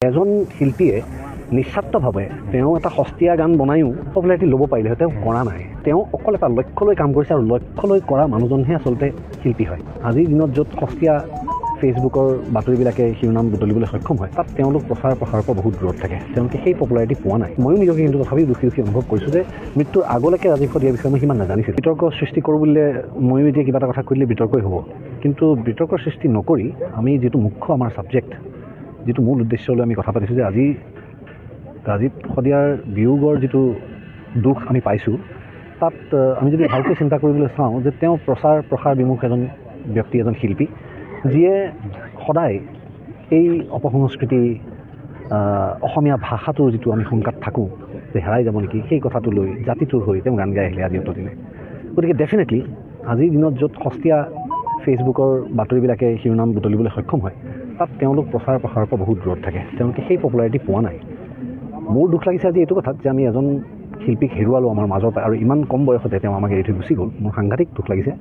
এজন শিল্পীয়ে নিস্বাৰ্থভাৱে তেওঁ এটা সস্তীয়া গান বনায়ো পপুলাৰিটি ল'ব পাৰিলে তেওঁ কৰা নাই। তেওঁ অকল এটা লক্ষ্য লৈ কাম কৰিছে আৰু লক্ষ্য লৈ কৰা মানুহজনহে আচলতে শিল্পী হয়। আজিৰ দিনত য'ত সস্তীয়া ফেচবুকৰ বাতৰিবিলাকে শিৰোনাম বুটলিবলৈ সক্ষম হয়, তাত তেওঁলোক প্ৰচাৰৰ পৰা বহুত দূৰত থাকে। তেওঁলোকে সেই পপুলাৰিটি পোৱা নাই। ময়ো নিজকে কিন্তু তথাপিও দুখী অনুভৱ কৰিছোঁ যে মৃত্যুৰ আগলৈকে ৰাজীৱ দিয়াৰ বিষয়ে মই সিমান নাজানিছিলোঁ। বিতৰ্ক সৃষ্টি কৰোঁ বুলিলে ময়ো এতিয়া কিবা এটা কথা কৈ দিলে বিতৰ্কই হ'ব, কিন্তু বিতৰ্কৰ সৃষ্টি নকৰি আমি যিটো মুখ্য আমাৰ ছাবজেক্ট, যিটো মূল উদ্দেশ্যলৈ আমি কথা পাতিছোঁ যে আজি ৰাজীৱ শদিয়াৰ বিয়োগৰ যিটো দুখ আমি পাইছোঁ, তাত আমি যদি ভালকৈ চিন্তা কৰিবলৈ চাওঁ যে তেওঁ প্ৰসাৰ বিমুখ এজন ব্যক্তি, এজন শিল্পী, যিয়ে সদায় এই অপসংস্কৃতি অসমীয়া ভাষাটোৰ যিটো আমি শংকাত থাকোঁ যে হেৰাই যাব নেকি, সেই কথাটো লৈ জাতিটোৰ হৈ তেওঁ গান গাই আহিলে আজি অতদিনে। গতিকে ডেফিনেটলি আজিৰ দিনত য'ত সস্তীয়া ফেচবুকৰ বাতৰিবিলাকে শিৰোনাম বুটলিবলৈ সক্ষম হয়, তাত তেওঁলোক প্ৰচাৰৰ পৰা বহুত দূৰত থাকে। তেওঁলোকে সেই পপুলাৰিটি পোৱা নাই। মোৰ দুখ লাগিছে আজি এইটো কথাত যে আমি এজন শিল্পীক হেৰুৱালোঁ আমাৰ মাজৰ পৰা, আৰু ইমান কম বয়সতে তেওঁ আমাক এৰি থৈ গুচি গ'ল। মোৰ সাংঘাতিক দুখ লাগিছে,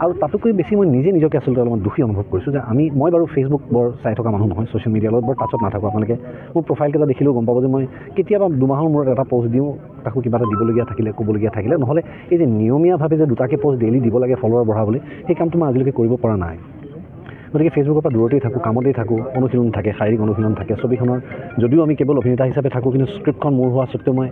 আৰু তাতোকৈ বেছি মই নিজকে আচলতে অলপমান দুখী অনুভৱ কৰিছোঁ যে মই বাৰু ফেচবুক বৰ চাই থকা মানুহ নহয়, ছ'চিয়েল মিডিয়াৰ লগত বৰ টাচত নাথাকোঁ। আপোনালোকে মোৰ প্ৰফাইলকেইটা দেখিলেও গম পাব যে মই কেতিয়াবা দুমাহৰ মূৰত এটা পষ্ট দিওঁ, তাকো কিবা এটা দিবলগীয়া থাকিলে, ক'বলগীয়া থাকিলে, নহ'লে এই যে নিয়মীয়াভাৱে যে দুটাকৈ পষ্ট ডেইলি দিব লাগে ফলোৱাৰ বঢ়াবলৈ, সেই কামটো মই আজিলৈকে কৰিব পৰা নাই। গতিকে ফেচবুকৰ পৰা দূৰতেই থাকোঁ, কামতেই থাকোঁ, অনুশীলন থাকে, শাৰীৰিক অনুশীলন থাকে। ছবিখনৰ যদিও আমি কেৱল অভিনেতা হিচাপে থাকোঁ, কিন্তু স্ক্ৰিপ্টখন মোৰ হোৱা স্বত্তেও মই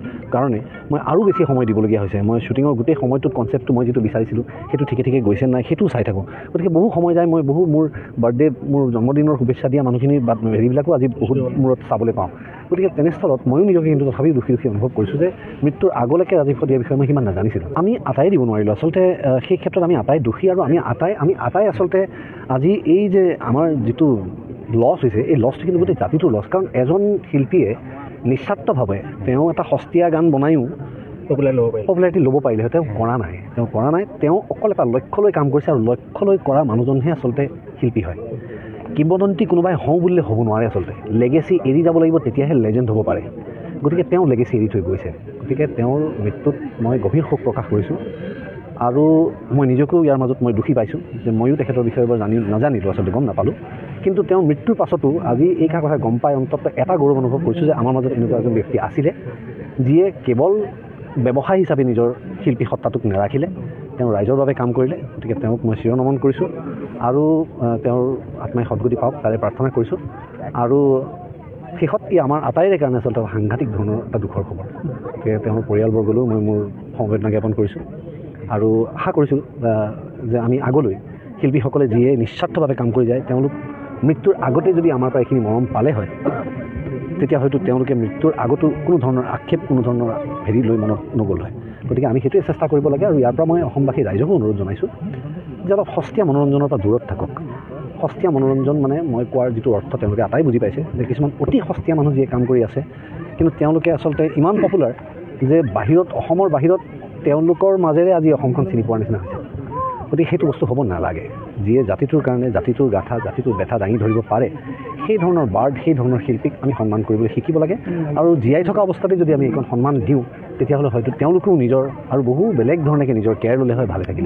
আৰু বেছি সময় দিবলগীয়া হৈছে। মই শ্বুটিঙৰ গোটেই সময়টোত কনচেপ্টটো মই যিটো বিচাৰিছিলোঁ সেইটো ঠিকে গৈছে নাই সেইটোও চাই থাকোঁ। গতিকে বহু সময় যায়। মই মোৰ বাৰ্থডে, মোৰ জন্মদিনৰ শুভেচ্ছা দিয়া মানুহখিনিৰ হেৰিবিলাকো আজি বহুত মূৰত চাবলৈ পাওঁ। গতিকে তেনেস্থলত ময়ো নিজকে কিন্তু তথাপিও দুখী অনুভৱ কৰিছোঁ যে মৃত্যুৰ আগলৈকে ৰাজীৱ দিয়াৰ বিষয়ে মই সিমান নাজানিছিলোঁ। আমি আটাই দিব নোৱাৰিলোঁ আচলতে। সেই ক্ষেত্ৰত আমি আটাই দোষী, আৰু আমি আটাই আচলতে আজি এই যে আমাৰ যিটো লছ হৈছে, এই লছটো কিন্তু গোটেই জাতিটোৰ লছ। কাৰণ এজন শিল্পীয়ে নিস্বাৰ্থভাৱে তেওঁ এটা সস্তীয়া গান বনায়ো পপুলাৰিটি ল'ব পাৰিলে তেওঁ কৰা নাই। তেওঁ অকল এটা লক্ষ্য লৈ কাম কৰিছে, আৰু লক্ষ্য লৈ কৰা মানুহজনহে আচলতে শিল্পী হয়। কিংবদন্তি কোনোবাই হওঁ বুলিলে হ'ব নোৱাৰে আচলতে। লেগেচি এৰি যাব লাগিব, তেতিয়াহে লেজেণ্ড হ'ব পাৰে। গতিকে তেওঁ লেগেচি এৰি থৈ গৈছে। গতিকে তেওঁৰ মৃত্যুত মই গভীৰ শোক প্ৰকাশ কৰিছোঁ, আৰু মই নিজকেও ইয়াৰ মাজত মই দুখী পাইছোঁ যে ময়ো তেখেতৰ বিষয়ে এবাৰ নাজানিলোঁ, আচলতে গম নাপালোঁ। কিন্তু তেওঁৰ মৃত্যুৰ পাছতো আজি এই কথা গম পাই অন্তত এটা গৌৰৱ অনুভৱ কৰিছোঁ যে আমাৰ মাজত এনেকুৱা এজন ব্যক্তি আছিলে, যিয়ে কেৱল ব্যৱসায় হিচাপে নিজৰ শিল্পী সত্তাটোক নাৰাখিলে, তেওঁ ৰাইজৰ বাবে কাম কৰিলে। গতিকে তেওঁক মই চিৰনমন কৰিছোঁ, আৰু তেওঁৰ আত্মাই সদ্গতি পাওক তাৰে প্ৰাৰ্থনা কৰিছোঁ। আৰু শেষত আমাৰ আটাইৰে কাৰণে আচলতে সাংঘাতিক ধৰণৰ এটা দুখৰ খবৰ। গতিকে তেওঁৰ পৰিয়ালবৰ্গলৈও মই মোৰ সমবেদনা জ্ঞাপন কৰিছোঁ, আৰু আশা কৰিছোঁ যে আমি আগলৈ শিল্পীসকলে যিয়ে নিস্বাৰ্থভাৱে কাম কৰি যায়, তেওঁলোক মৃত্যুৰ আগতে যদি আমাৰ পৰা এইখিনি মৰম পালে হয়, তেতিয়া হয়তো তেওঁলোকে মৃত্যুৰ আগতো কোনো ধৰণৰ আক্ষেপ, কোনো ধৰণৰ হেৰি লৈ মনত নগ'ল হয়। গতিকে আমি সেইটোৱে চেষ্টা কৰিব লাগে। আৰু ইয়াৰ পৰা মই অসমবাসী ৰাইজকো অনুৰোধ জনাইছোঁ যে অলপ সস্তীয়া মনোৰঞ্জনৰ পৰা দূৰত থাকক। সস্তীয়া মনোৰঞ্জন মানে মই কোৱাৰ যিটো অৰ্থ তেওঁলোকে আটাই বুজি পাইছে, যে কিছুমান অতি সস্তীয়া মানুহ যিয়ে কাম কৰি আছে, কিন্তু তেওঁলোকে আচলতে ইমান পপুলাৰ যে অসমৰ বাহিৰত তেওঁলোকৰ মাজেৰে আজি অসমখন চিনি পোৱাৰ নিচিনা হৈছে। গতিকে সেইটো বস্তু হ'ব নালাগে। যিয়ে জাতিটোৰ কাৰণে, জাতিটোৰ গাথা, জাতিটোৰ বেথা দাঙি ধৰিব পাৰে, সেই ধৰণৰ বাৰ্ড, সেই ধৰণৰ শিল্পীক আমি সন্মান কৰিবলৈ শিকিব লাগে। আৰু জীয়াই থকা অৱস্থাতে যদি আমি এইখন সন্মান দিওঁ, তেতিয়াহ'লে হয়তো তেওঁলোকেও নিজৰ আৰু বহু বেলেগ ধৰণে নিজৰ কেয়াৰ ল'লে হয় ভালে থাকিলে।